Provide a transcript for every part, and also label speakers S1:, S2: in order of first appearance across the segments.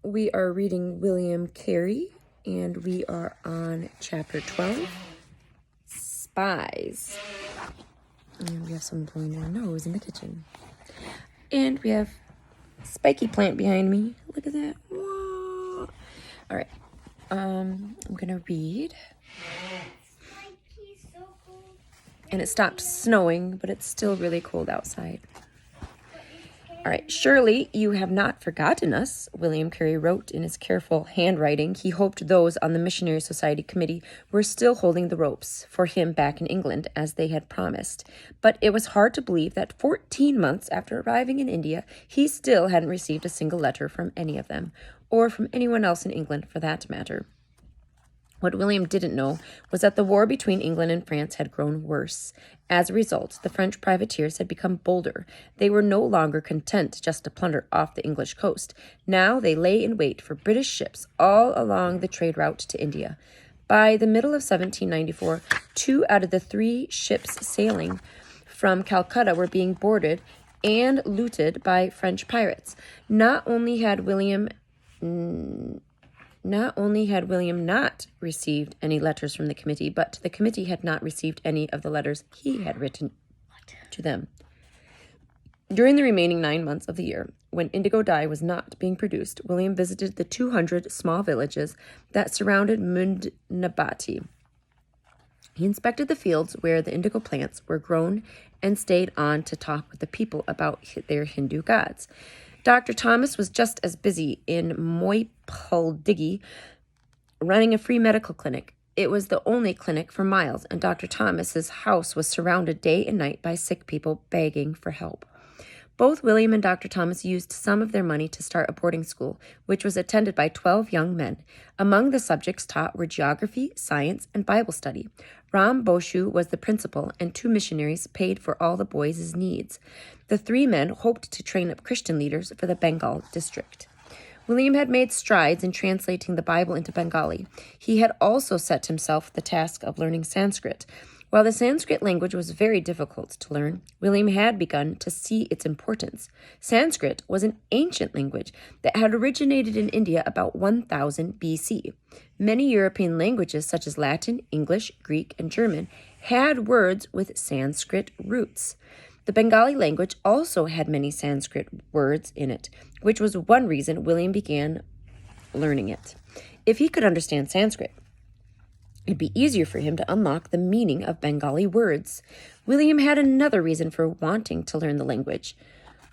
S1: We are reading William Carey, and we are on chapter 12, Spies. And we have someone blowing their nose in the kitchen. And we have spiky plant behind me. Look at that. Whoa. All right. I'm going to read. And it stopped snowing, but it's still really cold outside. All right, surely you have not forgotten us, William Carey wrote in his careful handwriting. He hoped those on the Missionary Society Committee were still holding the ropes for him back in England, as they had promised. But it was hard to believe that 14 months after arriving in India, he still hadn't received a single letter from any of them, or from anyone else in England for that matter. What William didn't know was that the war between England and France had grown worse. As a result, the French privateers had become bolder. They were no longer content just to plunder off the English coast. Now they lay in wait for British ships all along the trade route to India. By the middle of 1794, 2 out of the 3 ships sailing from Calcutta were being boarded and looted by French pirates. Not only had William not received any letters from the committee, but the committee had not received any of the letters he had written to them. During the remaining 9 months of the year, when indigo dye was not being produced, William visited the 200 small villages that surrounded Mundnabati. He inspected the fields where the indigo plants were grown and stayed on to talk with the people about their Hindu gods. Dr. Thomas was just as busy in Moipuldiggy running a free medical clinic. It was the only clinic for miles, and Dr. Thomas's house was surrounded day and night by sick people begging for help. Both William and Dr. Thomas used some of their money to start a boarding school, which was attended by 12 young men. Among the subjects taught were geography, science, and Bible study. Ram Boshu was the principal, and 2 missionaries paid for all the boys' needs. The 3 men hoped to train up Christian leaders for the Bengal district. William had made strides in translating the Bible into Bengali. He had also set himself the task of learning Sanskrit. While the Sanskrit language was very difficult to learn, William had begun to see its importance. Sanskrit was an ancient language that had originated in India about 1000 BC. Many European languages, such as Latin, English, Greek, and German, had words with Sanskrit roots. The Bengali language also had many Sanskrit words in it, which was one reason William began learning it. If he could understand Sanskrit, it'd be easier for him to unlock the meaning of Bengali words. William had another reason for wanting to learn the language.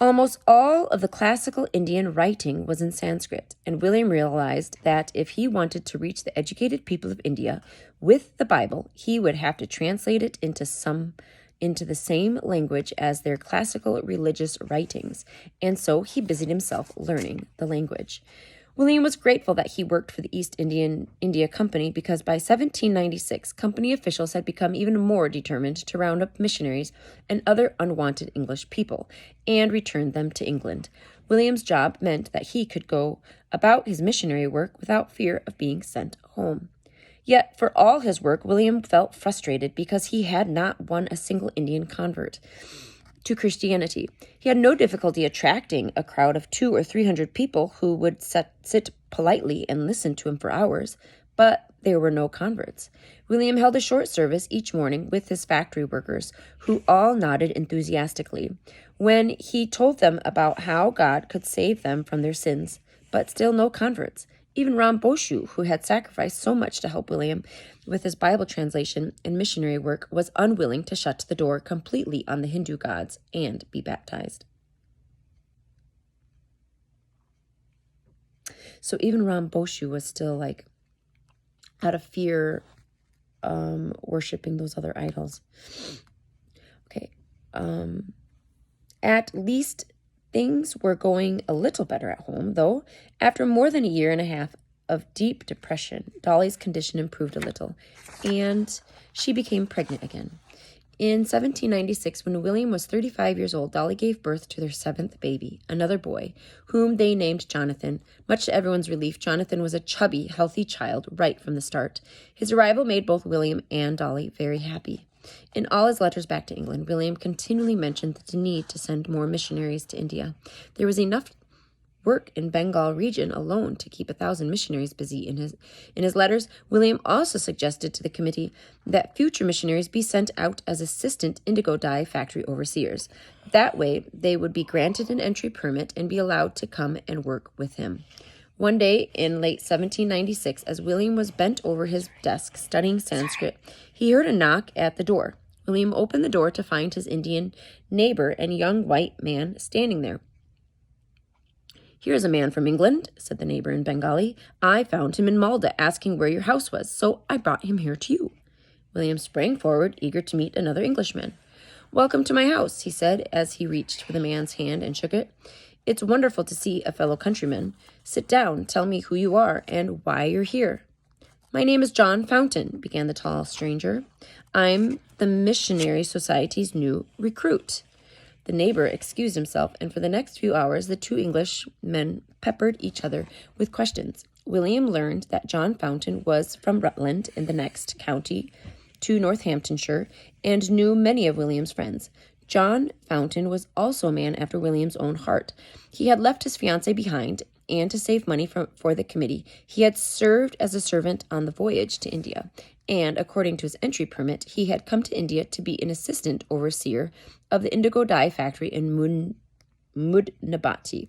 S1: Almost all of the classical Indian writing was in Sanskrit, and William realized that if he wanted to reach the educated people of India with the Bible, he would have to translate it into the same language as their classical religious writings, and so he busied himself learning the language. William was grateful that he worked for the East India Company because by 1796, company officials had become even more determined to round up missionaries and other unwanted English people and return them to England. William's job meant that he could go about his missionary work without fear of being sent home. Yet, for all his work, William felt frustrated because he had not won a single Indian convert to Christianity. He had no difficulty attracting a crowd of 200 or 300 people who would sit politely and listen to him for hours, but there were no converts. William held a short service each morning with his factory workers, who all nodded enthusiastically when he told them about how God could save them from their sins, but still no converts. Even Ram Boshu, who had sacrificed so much to help William with his Bible translation and missionary work, was unwilling to shut the door completely on the Hindu gods and be baptized. So even Ram Boshu was still out of fear, worshiping those other idols. Okay. At least things were going a little better at home, though. After more than a year and a half of deep depression, Dolly's condition improved a little, and she became pregnant again. In 1796, when William was 35 years old, Dolly gave birth to their 7th baby, another boy, whom they named Jonathan. Much to everyone's relief, Jonathan was a chubby, healthy child right from the start. His arrival made both William and Dolly very happy. In all his letters back to England, William continually mentioned the need to send more missionaries to India. There was enough work in Bengal region alone to keep 1,000 missionaries busy. In his letters, William also suggested to the committee that future missionaries be sent out as assistant indigo dye factory overseers. That way, they would be granted an entry permit and be allowed to come and work with him. One day in late 1796, as William was bent over his desk studying Sanskrit, he heard a knock at the door. William opened the door to find his Indian neighbor and young white man standing there. "Here is a man from England," said the neighbor in Bengali. "I found him in Malda asking where your house was, so I brought him here to you." William sprang forward, eager to meet another Englishman. "Welcome to my house," he said as he reached for the man's hand and shook it. "It's wonderful to see a fellow countryman. Sit down, tell me who you are and why you're here." "My name is John Fountain," began the tall stranger. "I'm the Missionary Society's new recruit." The neighbor excused himself, and for the next few hours the two Englishmen peppered each other with questions. William learned that John Fountain was from Rutland in the next county to Northamptonshire and knew many of William's friends. John Fountain was also a man after William's own heart. He had left his fiancée behind, and to save money for the committee, he had served as a servant on the voyage to India, and according to his entry permit, he had come to India to be an assistant overseer of the indigo dye factory in Mudnabati.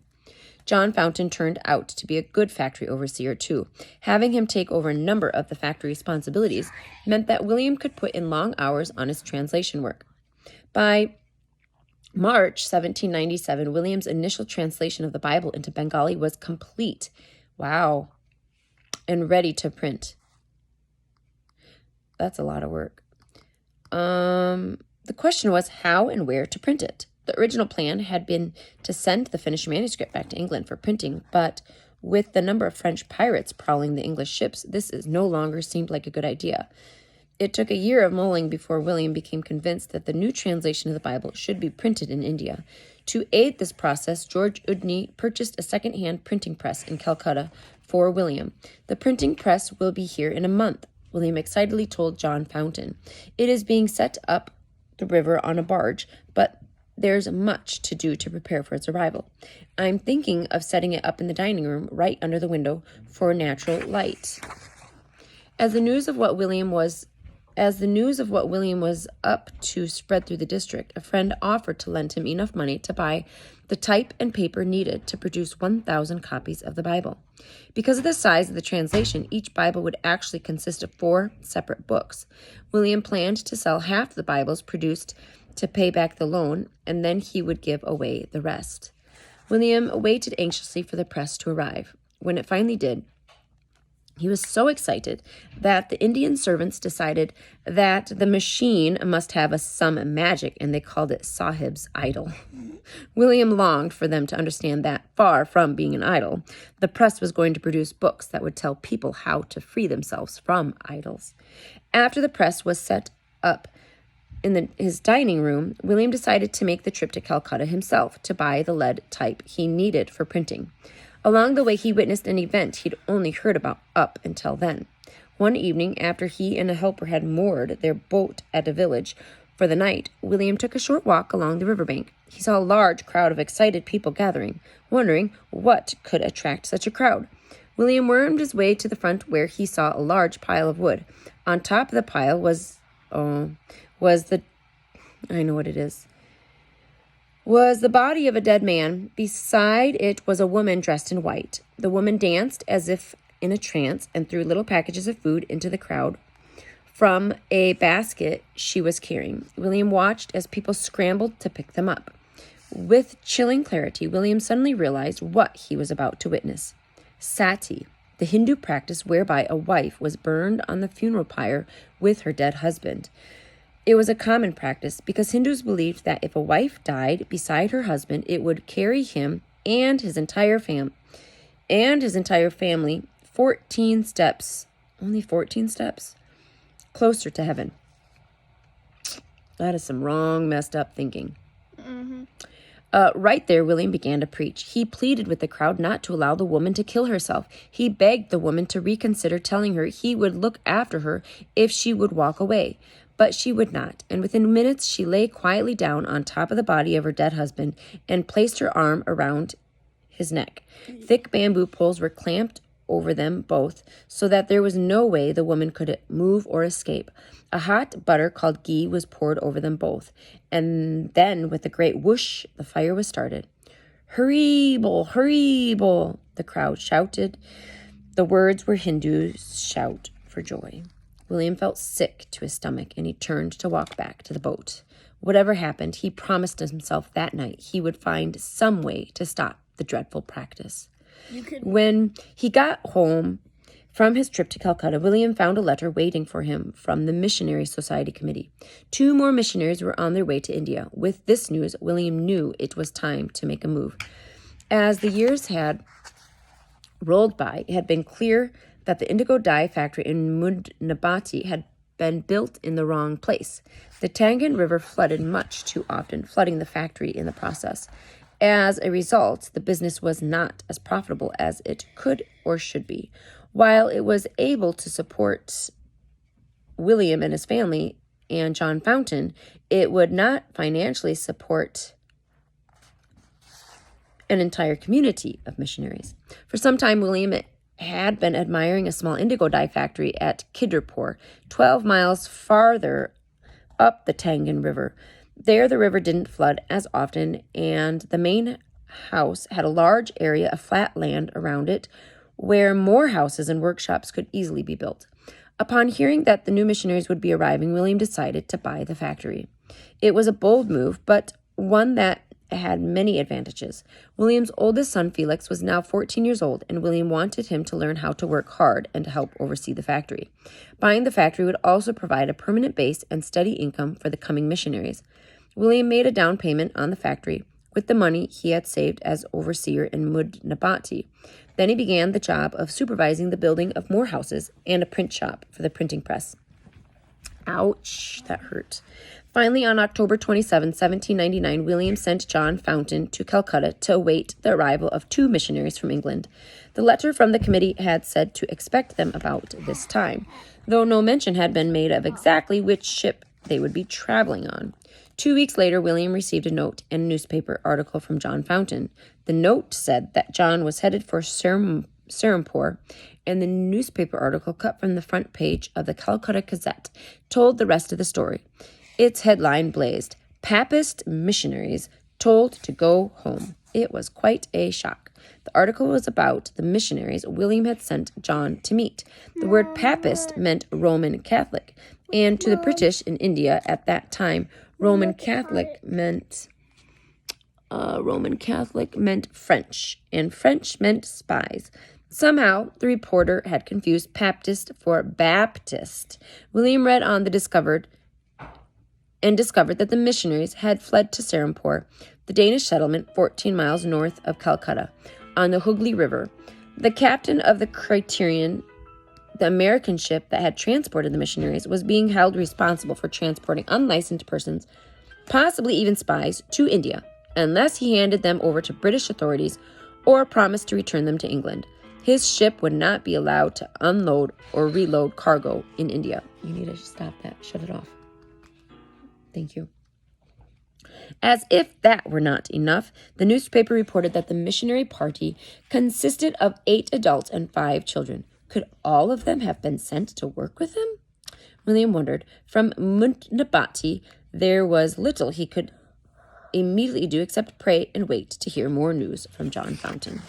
S1: John Fountain turned out to be a good factory overseer, too. Having him take over a number of the factory responsibilities meant that William could put in long hours on his translation work. By March 1797, William's initial translation of the Bible into Bengali was complete. Wow. And ready to print. That's a lot of work. The question was how and where to print it. The original plan had been to send the finished manuscript back to England for printing, but with the number of French pirates prowling the English ships, this no longer seemed like a good idea. It took a year of mulling before William became convinced that the new translation of the Bible should be printed in India. To aid this process, George Udney purchased a second-hand printing press in Calcutta for William. "The printing press will be here in a month," William excitedly told John Fountain. "It is being set up the river on a barge, but there's much to do to prepare for its arrival. I'm thinking of setting it up in the dining room right under the window for natural light." As the news of what William was up to spread through the district, a friend offered to lend him enough money to buy the type and paper needed to produce 1,000 copies of the Bible. Because of the size of the translation, each Bible would actually consist of 4 separate books. William planned to sell half the Bibles produced to pay back the loan, and then he would give away the rest. William waited anxiously for the press to arrive. When it finally did, he was so excited that the Indian servants decided that the machine must have some magic, and they called it Sahib's idol. William longed for them to understand that, far from being an idol, the press was going to produce books that would tell people how to free themselves from idols. After the press was set up in his dining room, William decided to make the trip to Calcutta himself to buy the lead type he needed for printing. Along the way, he witnessed an event he'd only heard about up until then. One evening, after he and a helper had moored their boat at a village for the night, William took a short walk along the riverbank. He saw a large crowd of excited people gathering, wondering what could attract such a crowd. William wormed his way to the front, where he saw a large pile of wood. On top of the pile was the body of a dead man. Beside it was a woman dressed in white. The woman danced as if in a trance and threw little packages of food into the crowd from a basket she was carrying. William watched as people scrambled to pick them up. With chilling clarity, William suddenly realized what he was about to witness. Sati, the Hindu practice whereby a wife was burned on the funeral pyre with her dead husband. It was a common practice because Hindus believed that if a wife died beside her husband, it would carry him and his entire family 14 steps, only 14 steps, closer to heaven. That is some wrong, messed up thinking. Mm-hmm. Right there, William began to preach. He pleaded with the crowd not to allow the woman to kill herself. He begged the woman to reconsider, telling her he would look after her if she would walk away. But she would not, and within minutes she lay quietly down on top of the body of her dead husband and placed her arm around his neck. Thick bamboo poles were clamped over them both so that there was no way the woman could move or escape. A hot butter called ghee was poured over them both, and then with a great whoosh, the fire was started. "Hurry-bol, hurry-bol," the crowd shouted. The words were Hindu's shout for joy. William felt sick to his stomach, and he turned to walk back to the boat. Whatever happened, he promised himself that night he would find some way to stop the dreadful practice. When he got home from his trip to Calcutta, William found a letter waiting for him from the Missionary Society Committee. 2 more missionaries were on their way to India. With this news, William knew it was time to make a move. As the years had rolled by, it had been clear that the indigo dye factory in Mudnabati had been built in the wrong place. The Tangan River flooded much too often, flooding the factory in the process. As a result, the business was not as profitable as it could or should be. While it was able to support William and his family and John Fountain, it would not financially support an entire community of missionaries. For some time, William had been admiring a small indigo dye factory at Kidrapur, 12 miles farther up the Tangan River. There, the river didn't flood as often, and the main house had a large area of flat land around it where more houses and workshops could easily be built. Upon hearing that the new missionaries would be arriving, William decided to buy the factory. It was a bold move, but one that had many advantages. William's oldest son, Felix, was now 14 years old, and William wanted him to learn how to work hard and to help oversee the factory. Buying the factory would also provide a permanent base and steady income for the coming missionaries. William made a down payment on the factory with the money he had saved as overseer in Mudnabati. Then he began the job of supervising the building of more houses and a print shop for the printing press. Ouch, that hurt. Finally, on October 27, 1799, William sent John Fountain to Calcutta to await the arrival of 2 missionaries from England. The letter from the committee had said to expect them about this time, though no mention had been made of exactly which ship they would be traveling on. 2 weeks later, William received a note and a newspaper article from John Fountain. The note said that John was headed for Serampore, and the newspaper article cut from the front page of the Calcutta Gazette told the rest of the story. Its headline blazed, "Papist Missionaries Told to Go Home." It was quite a shock. The article was about the missionaries William had sent John to meet. The word Papist meant Roman Catholic, and to the British in India at that time, Roman Catholic meant French, and French meant spies. Somehow, the reporter had confused Baptist for Baptist. William read on discovered that the missionaries had fled to Serampore, the Danish settlement 14 miles north of Calcutta, on the Hooghly River. The captain of the Criterion, the American ship that had transported the missionaries, was being held responsible for transporting unlicensed persons, possibly even spies, to India, unless he handed them over to British authorities or promised to return them to England. His ship would not be allowed to unload or reload cargo in India. You need to stop that. Shut it off. Thank you. As if that were not enough, the newspaper reported that the missionary party consisted of 8 adults and 5 children. Could all of them have been sent to work with him? William wondered. From Mudnabati, there was little he could immediately do except pray and wait to hear more news from John Fountain.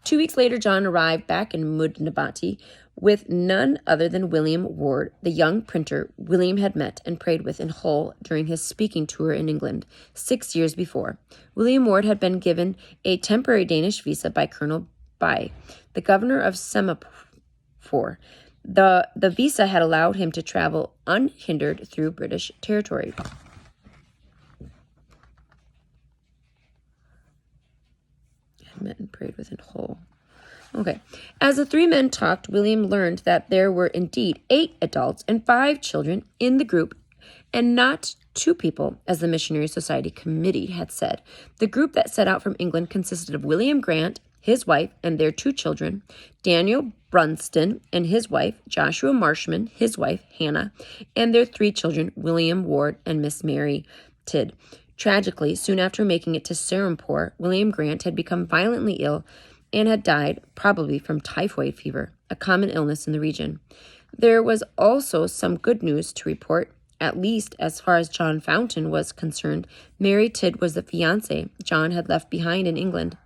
S1: 2 weeks later, John arrived back in Mudnabati with none other than William Ward, the young printer William had met and prayed with in Hull during his speaking tour in England 6 years before. William Ward had been given a temporary Danish visa by Colonel Bai, the governor of Semaphore. The visa had allowed him to travel unhindered through British territory. Met and prayed with in Hull. Okay. As the 3 men talked, William learned that there were indeed 8 adults and 5 children in the group, and not 2 people, as the Missionary Society Committee had said. The group that set out from England consisted of William Grant, his wife, and their 2 children, Daniel Brunston and his wife, Joshua Marshman, his wife, Hannah, and their 3 children, William Ward and Miss Mary Tidd. Tragically, soon after making it to Serampore, William Grant had become violently ill and had died, probably from typhoid fever, a common illness in the region. There was also some good news to report, at least as far as John Fountain was concerned. Mary Tidd was the fiancée John had left behind in England.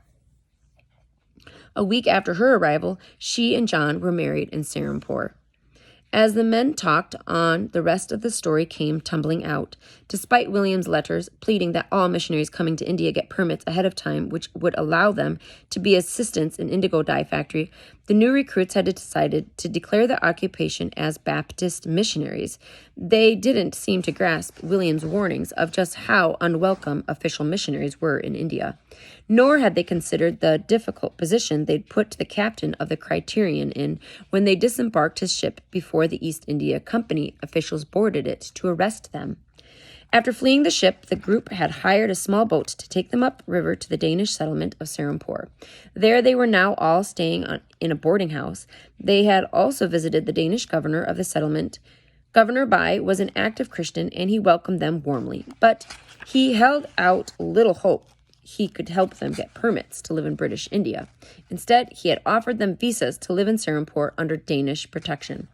S1: A week after her arrival, she and John were married in Serampore. As the men talked on, the rest of the story came tumbling out. Despite William's letters pleading that all missionaries coming to India get permits ahead of time, which would allow them to be assistants in indigo dye factory, the new recruits had decided to declare the occupation as Baptist missionaries. They didn't seem to grasp William's warnings of just how unwelcome official missionaries were in India. Nor had they considered the difficult position they'd put the captain of the Criterion in when they disembarked his ship before the East India Company officials boarded it to arrest them. After fleeing the ship, the group had hired a small boat to take them upriver to the Danish settlement of Serampore. There they were now all staying in a boarding house. They had also visited the Danish governor of the settlement. Governor Bai was an active Christian, and he welcomed them warmly, but he held out little hope he could help them get permits to live in British India. Instead, he had offered them visas to live in Serampore under Danish protection.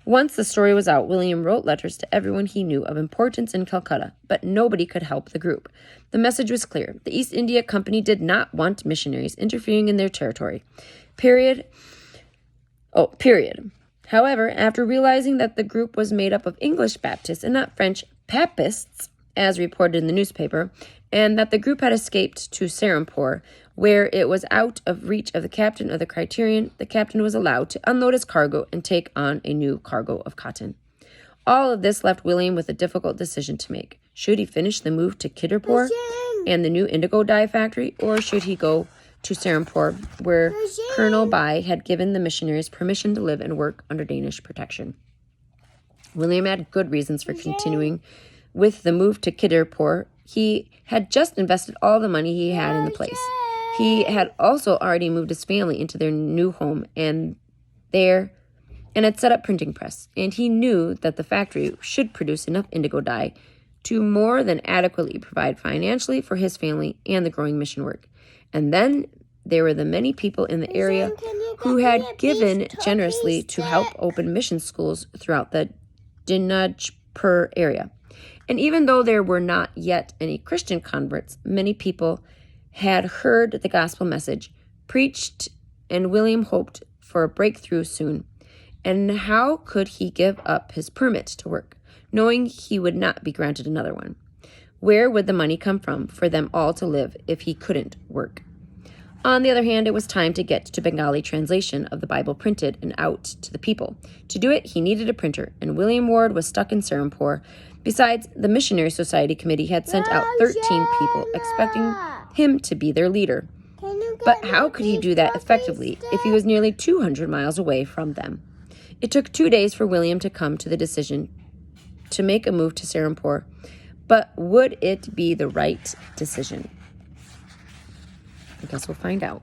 S1: Once the story was out, William wrote letters to everyone he knew of importance in Calcutta, but nobody could help the group. The message was clear. The East India Company did not want missionaries interfering in their territory. Period. However, after realizing that the group was made up of English Baptists and not French Papists, as reported in the newspaper, and that the group had escaped to Serampore, where it was out of reach of the captain of the Criterion, the captain was allowed to unload his cargo and take on a new cargo of cotton. All of this left William with a difficult decision to make. Should he finish the move to Kidderpore and the new indigo dye factory, or should he go to Serampore, where Colonel Bai had given the missionaries permission to live and work under Danish protection? William had good reasons for continuing with the move to Kidderpore. He had just invested all the money he had in the place. He had also already moved his family into their new home and had set up printing press. And he knew that the factory should produce enough indigo dye to more than adequately provide financially for his family and the growing mission work. And then there were the many people in the area who had given generously to help open mission schools throughout the Dinajpur area. And even though there were not yet any Christian converts, many people had heard the gospel message preached, and William hoped for a breakthrough soon. And how could he give up his permit to work, knowing he would not be granted another one? Where would the money come from for them all to live if he couldn't work? On the other hand, it was time to get to Bengali translation of the Bible printed and out to the people. To do it, he needed a printer, and William Ward was stuck in Serampore. Besides, the Missionary Society Committee had sent out 13 people, expecting him to be their leader. But how could he do that effectively if he was nearly 200 miles away from them? It took 2 days for William to come to the decision to make a move to Serampore. But would it be the right decision? I guess we'll find out.